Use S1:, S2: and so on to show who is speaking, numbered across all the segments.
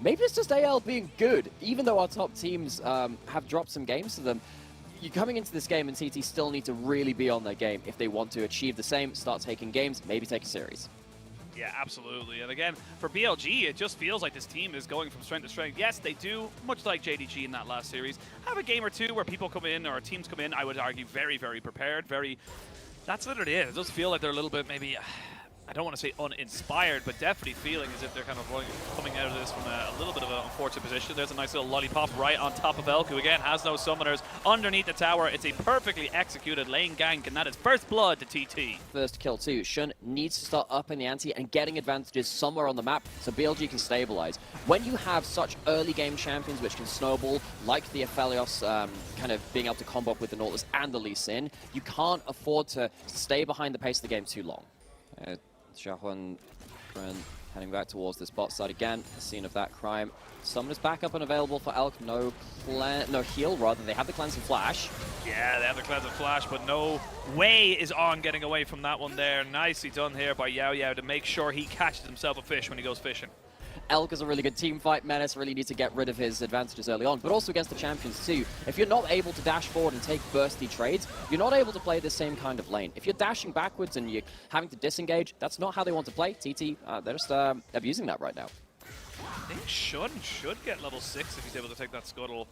S1: maybe it's just AL being good. Even though our top teams have dropped some games to them, you're coming into this game and TT still need to really be on their game if they want to achieve the same, start taking games, maybe take a series.
S2: Yeah, absolutely. And again, for BLG, it just feels like this team is going from strength to strength. Yes, they do, much like JDG in that last series, have a game or two where people come in, or teams come in, I would argue, very, very prepared, very... That's what it is. It does feel like they're a little bit, maybe, I don't want to say uninspired, but definitely feeling as if they're kind of coming out of this from a little bit of an unfortunate position. There's a nice little lollipop right on top of Elk, who again has no summoners underneath the tower. It's a perfectly executed lane gank, and that is first blood to TT.
S1: First kill too. Shun needs to start upping the ante and getting advantages somewhere on the map so BLG can stabilize. When you have such early game champions which can snowball, like the Aphelios kind of being able to combo up with the Nautilus and the Lee Sin, you can't afford to stay behind the pace of the game too long. Xiaohuan heading back towards this bot side again. The scene of that crime. Summoners back up and available for Elk. No heal, rather. They have the cleanse and flash.
S2: Yeah, they have the cleanse and flash, but no way is on getting away from that one there. Nicely done here by Yao Yao to make sure he catches himself a fish when he goes fishing.
S1: Elk is a really good team fight. Menace really needs to get rid of his advantages early on, but also against the champions too. If you're not able to dash forward and take bursty trades, you're not able to play the same kind of lane. If you're dashing backwards and you're having to disengage, that's not how they want to play. TT, they're just abusing that right now.
S2: I think Shun should get level 6 if he's able to take that scuttle.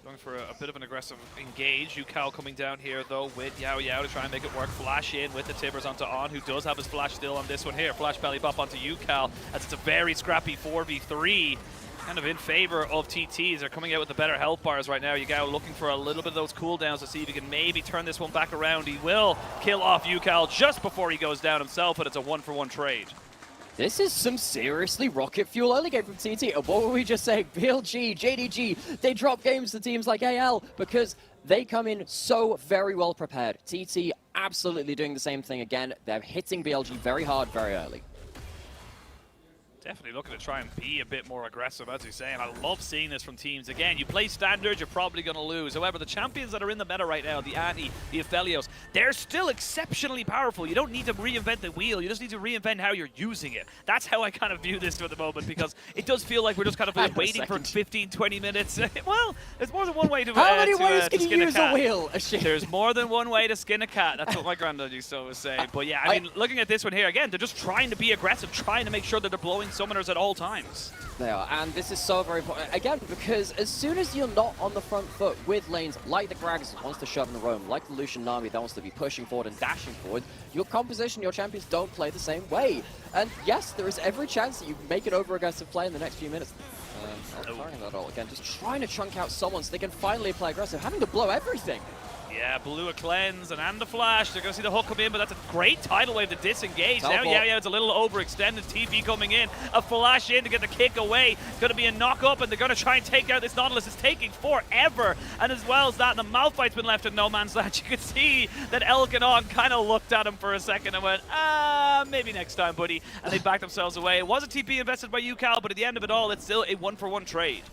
S2: Going for a bit of an aggressive engage. Yukao coming down here, though, with Yao Yao to try and make it work. Flash in with the Tibbers onto On, who does have his flash still on this one here. Flash belly bop onto Yukao, as it's a very scrappy 4v3. Kind of in favor of TTs. They're coming out with the better health bars right now. Yukao looking for a little bit of those cooldowns to see if he can maybe turn this one back around. He will kill off Yukao just before he goes down himself, but it's a 1-for-1 trade.
S1: This is some seriously rocket fuel early game from TT. And what were we just saying? BLG, JDG, they drop games to teams like AL because they come in so very well prepared. TT absolutely doing the same thing again. They're hitting BLG very hard, very early.
S2: Definitely looking to try and be a bit more aggressive, as you're saying. I love seeing this from teams. Again, you play standard, you're probably going to lose. However, the champions that are in the meta right now, the Anti, the Aphelios, they're still exceptionally powerful. You don't need to reinvent the wheel. You just need to reinvent how you're using it. That's how I kind of view this for the moment, because it does feel like we're just kind of waiting for 15, 20 minutes. Well, there's more than one way to
S1: How many ways can you use
S2: a
S1: wheel?
S2: There's more than one way to skin a cat. That's what my granddad used to always say. But yeah, I mean, looking at this one here, again, they're just trying to be aggressive, trying to make sure that they're blowing summoners at all times.
S1: They are, and this is so very important, again, because as soon as you're not on the front foot with lanes like the Gragas that wants to shove in the roam, like the Lucian Nami that wants to be pushing forward and dashing forward, your composition, your champions don't play the same way. And yes, there is every chance that you make an over-aggressive play in the next few minutes. Firing that all again, just trying to chunk out someone so they can finally play aggressive, having to blow everything.
S2: Yeah, blew a cleanse and the flash. They're going to see the hook come in, but that's a great tidal wave to disengage.
S1: Teleport.
S2: Now, yeah, it's a little overextended. TP coming in, a flash in to get the kick away. It's going to be a knock up, and they're going to try and take out this Nautilus. It's taking forever. And as well as that, the Malphite's been left in no man's land. You could see that Elkanon kind of looked at him for a second and went, maybe next time, buddy. And they backed themselves away. It was a TP invested by Yukao, but at the end of it all, it's still a 1-for-1 trade.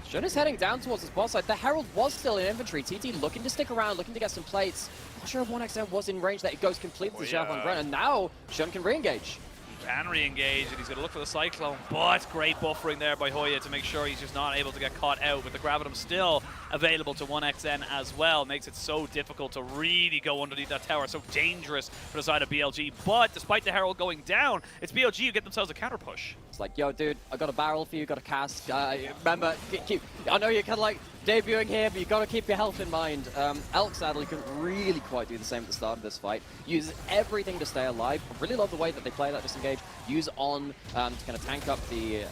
S1: Shun is heading down towards his bot side. The Herald was still in inventory. TT looking to stick around, looking to get some plates. Not sure if 1XM was in range that it goes completely to Xiaohuan Gren, and now Shun can re-engage.
S2: He can re-engage, and he's going to look for the Cyclone, but great buffering there by Hoya to make sure he's just not able to get caught out, with the Gravitum still available to 1XN as well. Makes it so difficult to really go underneath that tower, so dangerous for the side of BLG. But despite the Herald going down, it's BLG who get themselves a counter push.
S1: It's like, yo, dude, I got a barrel for you, got a cast. Remember, I know you're kind of like debuting here, but you got to keep your health in mind. Elk sadly couldn't really quite do the same at the start of this fight. Uses everything to stay alive. I really love the way that they play that disengage. Use On to kind of tank up the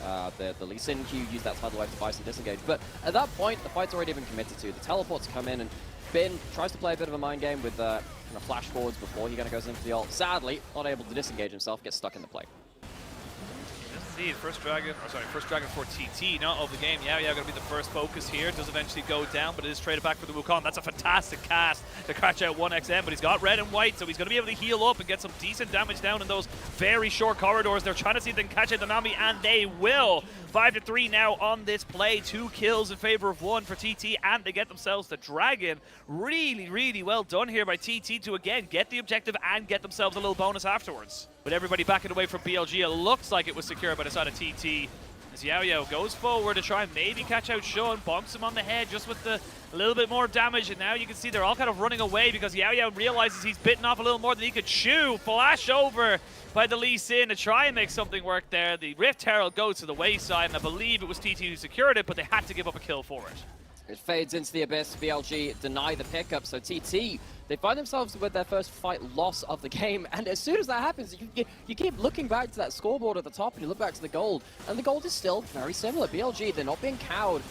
S1: Lee Sin Q, use that tidal wave to buy some disengage. But at that point, the fight's already been committed to. The teleports come in, and Bin tries to play a bit of a mind game with kind of flash forwards before he kind of goes into the ult. Sadly, not able to disengage himself, gets stuck in the play.
S2: Indeed, first dragon for TT, not of the game. Yeah, going to be the first focus here. Does eventually go down, but it is traded back for the Wukong. That's a fantastic cast to catch out 1XM, but he's got red and white, so he's going to be able to heal up and get some decent damage down in those very short corridors. They're trying to see if they can catch out the Nami, and they will. 5-3 now on this play. 2 kills in favor of 1 for TT, and they get themselves the Dragon. Really, really well done here by TT to, again, get the objective and get themselves a little bonus afterwards. With everybody backing away from BLG, it looks like it was secured by the side of TT. As Yao goes forward to try and maybe catch out Sean, bumps him on the head just with a little bit more damage, and now you can see they're all kind of running away because Yao realizes he's bitten off a little more than he could chew. Flash over by the Lee Sin to try and make something work there. The Rift Herald goes to the wayside, and I believe it was TT who secured it, but they had to give up a kill for it.
S1: It fades into the abyss. BLG deny the pickup, so TT, they find themselves with their first fight loss of the game, and as soon as that happens, you keep looking back to that scoreboard at the top, and you look back to the gold, and the gold is still very similar. BLG, they're not being cowed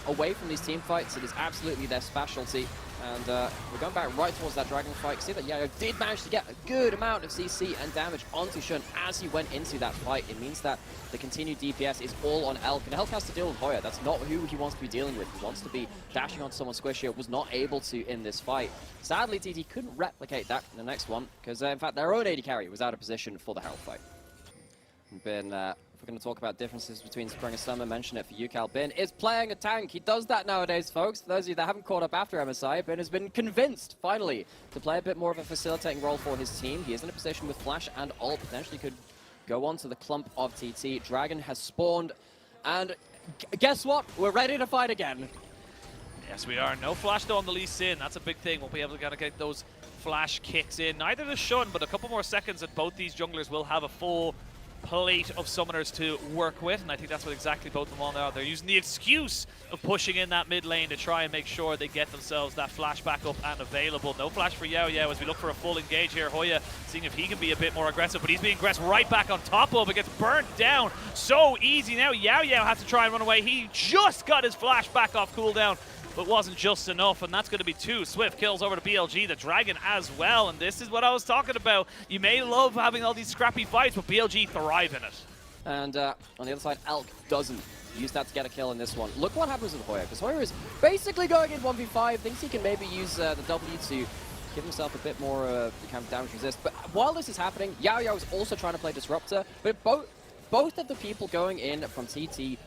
S1: away from these team fights. It is absolutely their specialty. And we're going back right towards that dragon fight. See that Yao did manage to get a good amount of CC and damage onto Shun as he went into that fight. It means that the continued DPS is all on Elk, and Elk has to deal with Hoya. That's not who he wants to be dealing with. He wants to be dashing on someone squishier, was not able to in this fight. Sadly, TT couldn't replicate that in the next one, because in fact their own AD carry was out of position for the Herald fight. If we're going to talk about differences between Spring and Summer, mention it for UCal. Bin is playing a tank. He does that nowadays, folks. For those of you that haven't caught up after MSI, Bin has been convinced, finally, to play a bit more of a facilitating role for his team. He is in a position with Flash and ult, potentially could go on to the clump of TT. Dragon has spawned, and guess what? We're ready to fight again.
S2: Yes, we are. No Flash though on the Lee Sin. That's a big thing. We'll be able to kind of get those Flash kicks in. Neither does Shun, but a couple more seconds and both these junglers will have a full plate of summoners to work with, and I think that's what exactly both of them are. They're using the excuse of pushing in that mid lane to try and make sure they get themselves that flash back up and available. No flash for Yao as we look for a full engage here. Hoya seeing if he can be a bit more aggressive, but he's being aggressed right back on top of it. Gets burnt down so easy now. Yao has to try and run away. He just got his flash back off cooldown, but wasn't just enough, and that's going to be 2 swift kills over to BLG, the Dragon as well, and this is what I was talking about. You may love having all these scrappy fights, but BLG thrive in it.
S1: And on the other side, Elk doesn't use that to get a kill in this one. Look what happens with Hoya, because Hoya is basically going in 1v5, thinks he can maybe use the W to give himself a bit more kind of damage resist. But while this is happening, Yao is also trying to play Disruptor, but both of the people going in from TT.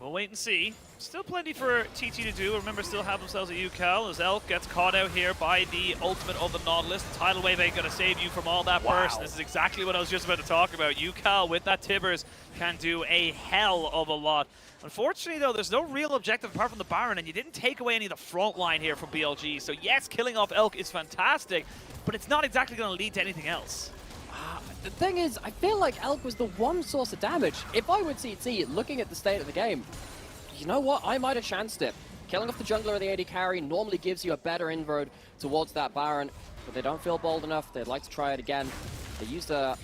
S2: We'll wait and see. Still plenty for TT to do. Remember, still have themselves a UCal as Elk gets caught out here by the ultimate of the Nautilus. The tidal wave ain't going to save you from all that burst. This is exactly what I was just about to talk about. UCal with that Tibbers can do a hell of a lot. Unfortunately, though, there's no real objective apart from the Baron, and you didn't take away any of the front line here from BLG. So yes, killing off Elk is fantastic, but it's not exactly going to lead to anything else.
S1: The thing is, I feel like Elk was the one source of damage. If I were TT, looking at the state of the game, you know what? I might have chanced it. Killing off the jungler or the AD carry normally gives you a better inroad towards that Baron, but they don't feel bold enough. They'd like to try it again. They used a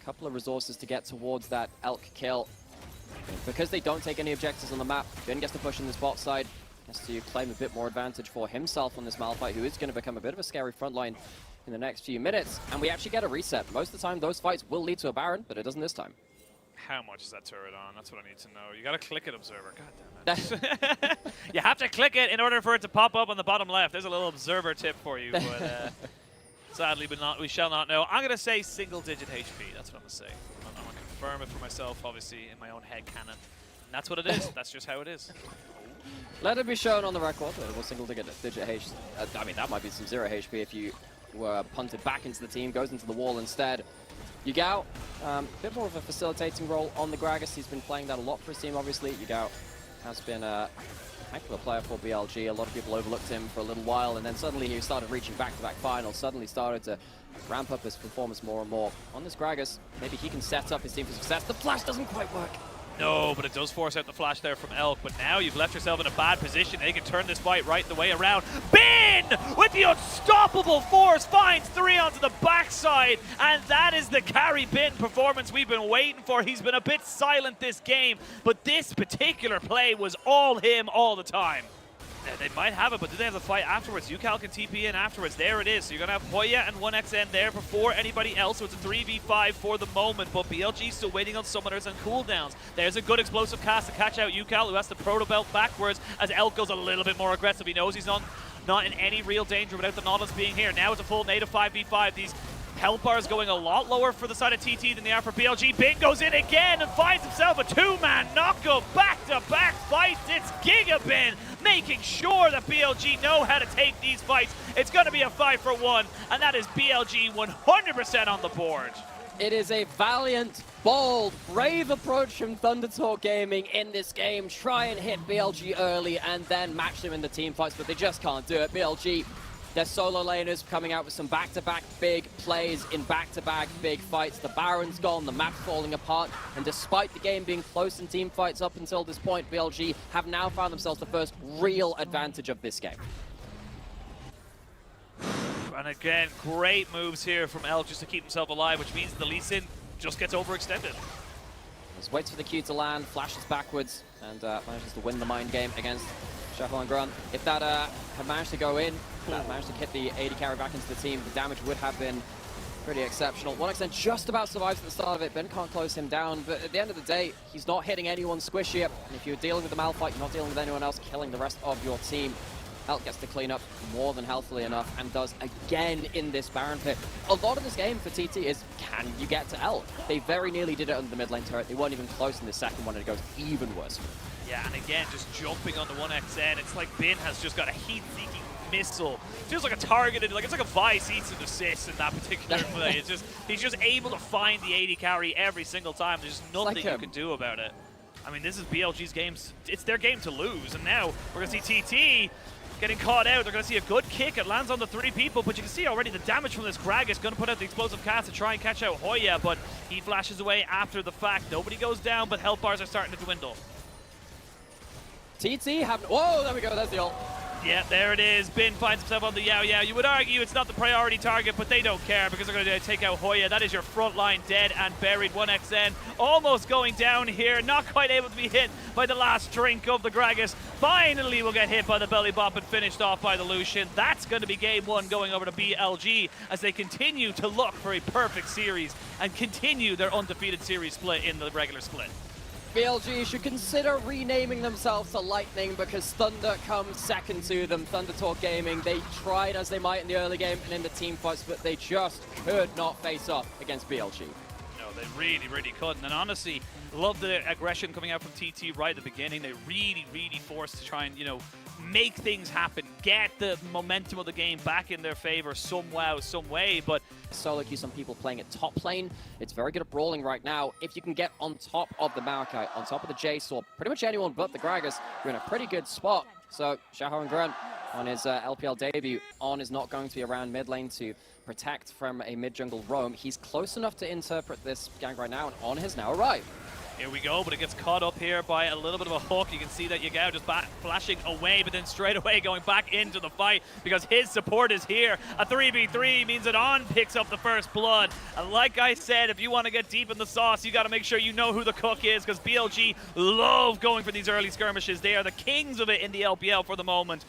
S1: couple of resources to get towards that Elk kill. Because they don't take any objectives on the map, Bin gets to push in this bot side. Has to claim a bit more advantage for himself on this Malphite, who is going to become a bit of a scary frontline in the next few minutes. And we actually get a reset. Most of the time, those fights will lead to a Baron, but it doesn't this time.
S2: How much is that turret on? That's what I need to know. You gotta click it, Observer. God damn it. You have to click it in order for it to pop up on the bottom left. There's a little Observer tip for you, but sadly, we shall not know. I'm gonna say single-digit HP. That's what I'm gonna say. I'm gonna confirm it for myself, obviously, in my own head canon. And that's what it is. That's just how it is.
S1: Let it be shown on the record that it was single-digit HP. I mean, that might be some 0 HP if you were punted back into the team, goes into the wall instead. Yugao, a bit more of a facilitating role on the Gragas. He's been playing that a lot for his team, obviously. Yugao has been a heck of a player for BLG. A lot of people overlooked him for a little while, and then suddenly he started reaching back-to-back finals, suddenly started to ramp up his performance more and more. On this Gragas, maybe he can set up his team for success. The flash doesn't quite work.
S2: No, but it does force out the flash there from Elk. But now you've left yourself in a bad position. They can turn this fight right the way around. Bin with the unstoppable force finds 3 onto the backside. And that is the carry Bin performance we've been waiting for. He's been a bit silent this game, but this particular play was all him all the time. They might have it, but do they have the fight afterwards? UCal can TP in afterwards. There it is. So you're going to have Hoya and 1xN there before anybody else. So it's a 3v5 for the moment, but BLG still waiting on summoners and cooldowns. There's a good explosive cast to catch out UCal, who has the proto belt backwards as Elk goes a little bit more aggressive. He knows he's not in any real danger without the Nautilus being here. Now it's a full native 5v5. These health bars going a lot lower for the side of TT than they are for BLG. Bin goes in again and finds himself a 2-man knockup. Back-to-back fights. It's Giga Bin making sure that BLG know how to take these fights. It's going to be a 5-for-1, and that is BLG 100% on the board.
S1: It is a valiant Bold, brave approach from Thundertalk Gaming in this game. Try and hit BLG early and then match them in the team fights, but they just can't do it. BLG, their solo laners coming out with some back-to-back big plays in back-to-back big fights. The Baron's gone, the map's falling apart, and despite the game being close in team fights up until this point, BLG have now found themselves the first real advantage of this game.
S3: And again, great moves here from Elk just to keep himself alive, which means the Lee Sin just gets overextended.
S1: Just waits for the Q to land, flashes backwards, and manages to win the mind game against Sheffel and Grunt. If that had managed to go in, that managed to hit the AD carry back into the team, the damage would have been pretty exceptional. 1xN just about survives at the start of it. Ben can't close him down, but at the end of the day, he's not hitting anyone squishy. And if you're dealing with the Malphite, you're not dealing with anyone else killing the rest of your team. Elk gets to clean up more than healthily enough and does again in this Baron pit. A lot of this game for TT is, can you get to Elk? They very nearly did it under the mid lane turret. They weren't even close in the second one, and it goes even worse.
S3: Yeah, and again, just jumping on the 1xN. It's like Bin has just got a heat-seeking missile. Feels like a targeted, like it's like a Vice eats and assist in that particular play. It's just, he's just able to find the AD carry every single time. There's nothing you can do about it. I mean, this is BLG's game. It's their game to lose, and now we're going to see TT getting caught out. They're going to see a good kick. It lands on the 3 people, but you can see already the damage from this Gragas is going to put out the explosive cast to try and catch out Hoya, but he flashes away after the fact. Nobody goes down, but health bars are starting to dwindle.
S1: TT have... Whoa, there we go. There's the ult.
S3: Yeah, there it is. Bin finds himself on the Yao Yao. You would argue it's not the priority target, but they don't care because they're going to take out Hoya. That is your front line dead and buried. 1xN almost going down here. Not quite able to be hit by the last drink of the Gragas. Finally will get hit by the belly bop and finished off by the Lucian. That's going to be game 1 going over to BLG as they continue to look for a perfect series and continue their undefeated series split in the regular split.
S1: BLG should consider renaming themselves to Lightning because Thunder comes second to them. Thundertalk Gaming, they tried as they might in the early game and in the team fights, but they just could not face off against BLG.
S3: No, they really couldn't. And honestly, love the aggression coming out from TT right at the beginning. They really forced to try and, you know, make things happen, get the momentum of the game back in their favor somehow, some way, but
S1: solo queue, some people playing at top lane. It's very good at brawling right now. If you can get on top of the Maokai, on top of the Jace, or pretty much anyone but the Gragas, you're in a pretty good spot. So, Xiaohou and Grunt on his LPL debut, On is not going to be around mid lane to protect from a mid-jungle roam. He's close enough to interpret this gank right now, and On has now arrived.
S3: Here we go, but it gets caught up here by a little bit of a hook. You can see that Yagao just flashing away, but then straight away going back into the fight because his support is here. A 3v3 means that On picks up the first blood. And like I said, if you want to get deep in the sauce, you got to make sure you know who the cook is because BLG love going for these early skirmishes. They are the kings of it in the LPL for the moment.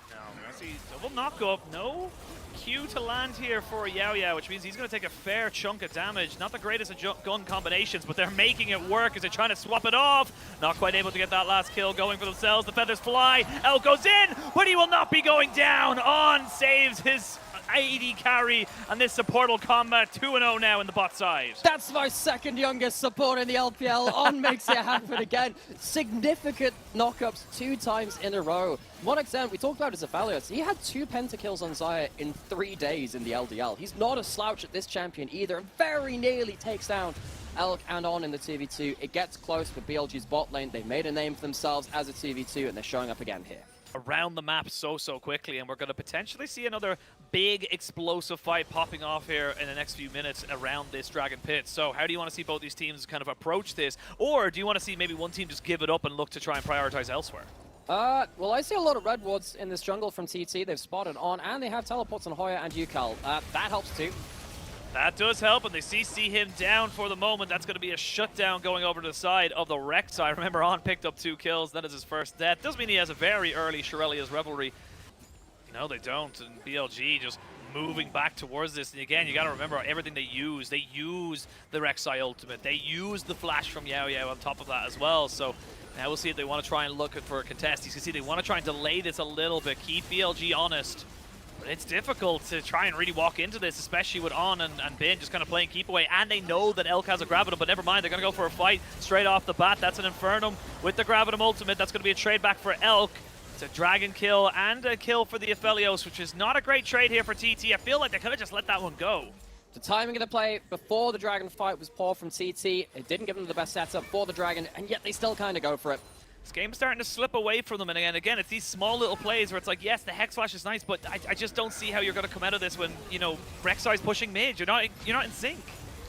S3: Now, we're going to see double knock-up. No Q to land here for Yao Yao, which means he's going to take a fair chunk of damage. Not the greatest of gun combinations, but they're making it work as they're trying to swap it off. Not quite able to get that last kill going for themselves. The feathers fly. Elk goes in, but he will not be going down. On saves his AD carry, and this supportal combat 2-0 now in the bot side.
S1: That's my second youngest support in the LPL. On makes it happen again. Significant knockups 2 times in a row. 1xN, we talked about his Aphelios. He had 2 pentakills on Xayah in 3 days in the LDL. He's not a slouch at this champion either. Very nearly takes down Elk and On in the 2v2. It gets close for BLG's bot lane. They've made a name for themselves as a 2v2, and they're showing up again here.
S3: Around the map so quickly, and we're going to potentially see another big explosive fight popping off here in the next few minutes around this Dragon Pit. So how do you want to see both these teams kind of approach this, or do you want to see maybe one team just give it up and look to try and prioritize elsewhere?
S1: Well, I see a lot of red wards in this jungle from TT. They've spotted On, and they have teleports on Hoya and Yukal. That helps too.
S3: That does help, and they CC him down for the moment. That's going to be a shutdown going over to the side of the Rek'Sai. Remember, On picked up 2 kills. That is his first death. Doesn't mean he has a very early Shirelia's Revelry. No, they don't. And BLG just moving back towards this. And again, you got to remember everything they use. They use the Rek'Sai ultimate. They use the flash from Yao Yao on top of that as well. So now we'll see if they want to try and look for a contest. You can see they want to try and delay this a little bit. Keep BLG honest. But it's difficult to try and really walk into this, especially with On and Bin just kind of playing keep away. And they know that Elk has a Gravitum, but never mind. They're going to go for a fight straight off the bat. That's an Infernum with the Gravitum ultimate. That's going to be a trade back for Elk. It's a Dragon kill and a kill for the Aphelios, which is not a great trade here for TT. I feel like they could have just let that one go.
S1: The timing of the play before the Dragon fight was poor from TT. It didn't give them the best setup for the Dragon, and yet they still kind of go for it.
S3: This game's starting to slip away from them, and again, it's these small little plays where it's like, yes, the Hex Flash is nice, but I just don't see how you're going to come out of this when, you know, Rek'Sai's pushing mid. You're not in sync.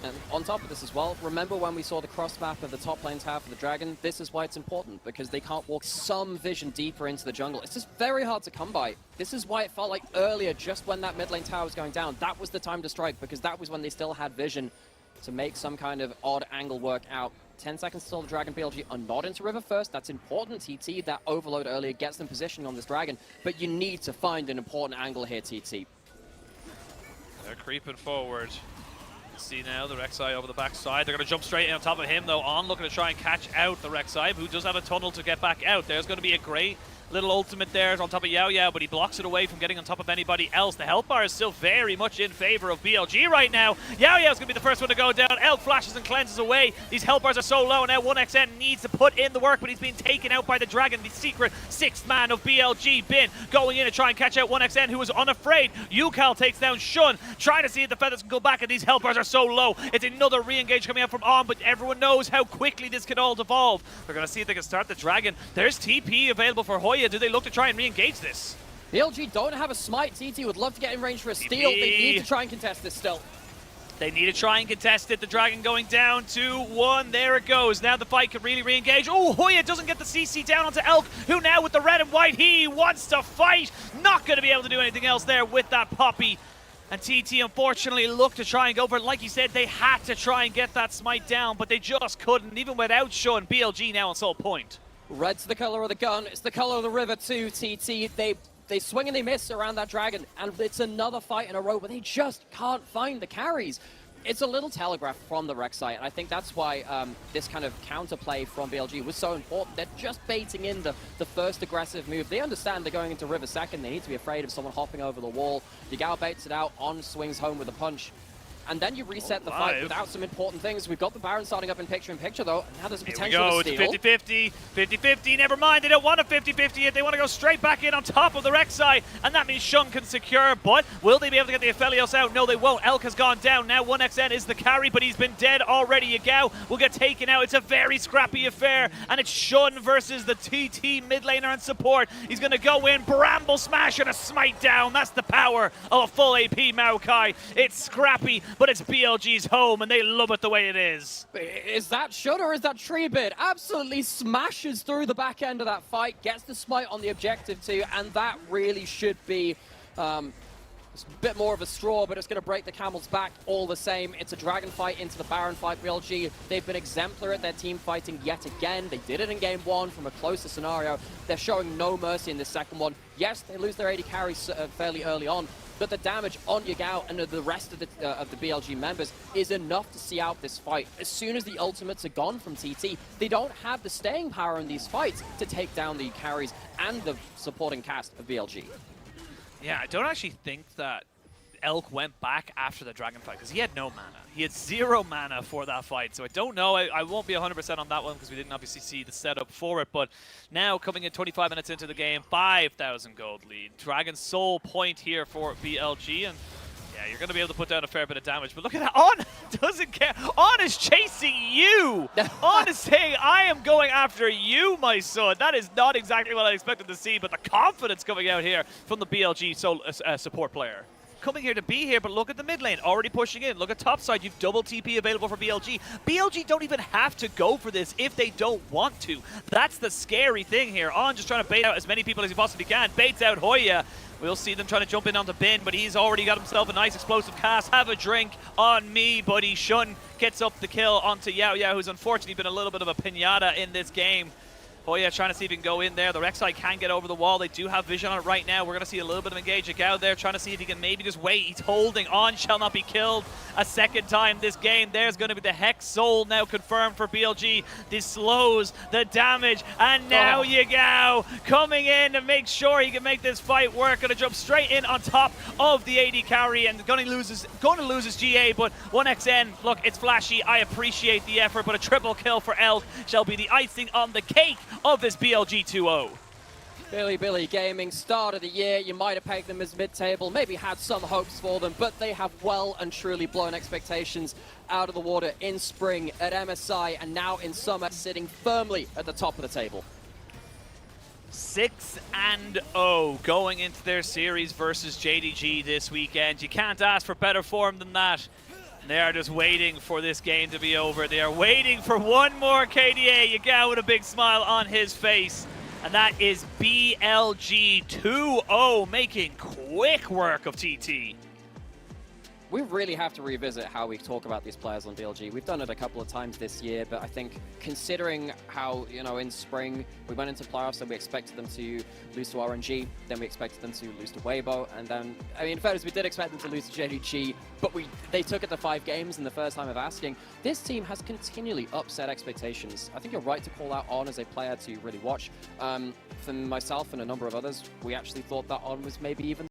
S1: And on top of this as well, remember when we saw the cross map of the top lane tower for the Dragon? This is why it's important, because they can't walk some vision deeper into the jungle. It's just very hard to come by. This is why it felt like earlier, just when that mid lane tower was going down, that was the time to strike, because that was when they still had vision to make some kind of odd angle work out. 10 seconds till the Dragon BLG are not into River first. That's important, TT. That overload earlier gets them positioning on this Dragon, but you need to find an important angle here, TT.
S3: They're creeping forward. See now the Rek'Sai over the backside. They're going to jump straight in on top of him, though. On looking to try and catch out the Rek'Sai, who does have a tunnel to get back out. There's going to be a great little ultimate there on top of Yao Yao, but he blocks it away from getting on top of anybody else. The health bar is still very much in favor of BLG right now. Yao Yao's going to be the first one to go down. Elk flashes and cleanses away. These health bars are so low now. 1xN needs to put in the work, but he's being taken out by the Dragon, the secret sixth man of BLG. Bin going in to try and catch out 1xN, who is unafraid. Yukal takes down Shun, trying to see if the feathers can go back, and these health bars are so low. It's another re-engage coming out from On, but everyone knows how quickly this can all devolve. They're going to see if they can start the Dragon. There's TP available for Hoya. Do they look to try and re-engage this?
S1: BLG don't have a smite. TT would love to get in range for a steal. They need to try and contest this still.
S3: They need to try and contest it. The Dragon going down 2-1. There it goes. Now the fight can really re-engage. Oh, Hoya doesn't get the CC down onto Elk, who now with the red and white, he wants to fight. Not going to be able to do anything else there with that Poppy. And TT unfortunately looked to try and go for it. Like you said, they had to try and get that smite down, but they just couldn't, even without Shun. BLG now on sole point.
S1: Red's the color of the gun. It's the color of the river too, TT. They swing and they miss around that Dragon, and it's another fight in a row where they just can't find the carries. It's a little telegraph from the Rek'Sai, and I think that's why this kind of counterplay from BLG was so important. They're just baiting in the first aggressive move. They understand they're going into River second. They need to be afraid of someone hopping over the wall. Yagao baits it out, On swings home with a punch. And then you reset the fight without some important things. We've got the Baron starting up in picture though. Now there's a potential to steal.
S3: It's 50-50. 50-50. Never mind, they don't want a 50-50 yet. They want to go straight back in on top of the Rek'Sai, and that means Shun can secure. But will they be able to get the Aphelios out? No, they won't. Elk has gone down. Now 1xN is the carry, but he's been dead already. Yagao will get taken out. It's a very scrappy affair, and it's Shun versus the TT mid laner and support. He's going to go in, Bramble Smash, and a smite down. That's the power of a full AP Maokai. It's scrappy, but it's BLG's home, and they love it the way it is.
S1: Is that Shun or is that Treebit? Absolutely smashes through the back end of that fight, gets the smite on the objective too, and that really should be it's a bit more of a straw, but it's going to break the camel's back all the same. It's a Dragon fight into the Baron fight. BLG, they've been exemplary at their team fighting yet again. They did it in game one from a closer scenario. They're showing no mercy in this second one. Yes, they lose their AD carry fairly early on, but the damage on Yagao and the rest of the BLG members is enough to see out this fight. As soon as the ultimates are gone from TT, they don't have the staying power in these fights to take down the carries and the supporting cast of BLG.
S3: Yeah, I don't actually think that Elk went back after the Dragon fight because he had no mana. He had 0 mana for that fight, so I don't know. I won't be 100% on that one because we didn't obviously see the setup for it, but now coming in 25 minutes into the game, 5,000 gold lead. Dragon's sole point here for BLG, and yeah, you're going to be able to put down a fair bit of damage, but look at that. On doesn't care. On is chasing you. On is saying, I am going after you, my son. That is not exactly what I expected to see, but the confidence coming out here from the BLG support player. Coming here to be here, but look at the mid lane, already pushing in. Look at top side, you've double TP available for BLG. BLG don't even have to go for this if they don't want to. That's the scary thing here. On just trying to bait out as many people as he possibly can. Baits out Hoya. We'll see them trying to jump in onto Bin, but he's already got himself a nice explosive cast. Have a drink on me, buddy. Shun gets up the kill onto Yao Yao, who's unfortunately been a little bit of a pinata in this game. Hoya trying to see if he can go in there. The Rek'Sai can get over the wall. They do have vision on it right now. We're going to see a little bit of engage out there, trying to see if he can maybe just wait. He's holding on, shall not be killed a second time this game. There's going to be the Hex Soul now confirmed for BLG. This slows the damage, and now Yagao coming in to make sure he can make this fight work. Going to jump straight in on top of the AD carry, and going to lose his GA, but 1xN, look, it's flashy. I appreciate the effort, but a triple kill for Elk shall be the icing on the cake of this BLG 2-0.
S1: Billy Gaming, start of the year, you might have pegged them as mid-table, maybe had some hopes for them, but they have well and truly blown expectations out of the water in spring at MSI and now in summer, sitting firmly at the top of the table.
S3: 6-0 going into their series versus JDG this weekend. You can't ask for better form than that. They are just waiting for this game to be over. They are waiting for one more KDA. Yagao with a big smile on his face. And that is BLG 2-0, making quick work of TT.
S1: We really have to revisit how we talk about these players on BLG. We've done it a couple of times this year, but I think considering how, in spring we went into playoffs and we expected them to lose to RNG, then we expected them to lose to Weibo, and then, in fairness, we did expect them to lose to JDG, but they took it to 5 games in the first time of asking. This team has continually upset expectations. I think you're right to call out On as a player to really watch. For myself and a number of others, we actually thought that On was maybe even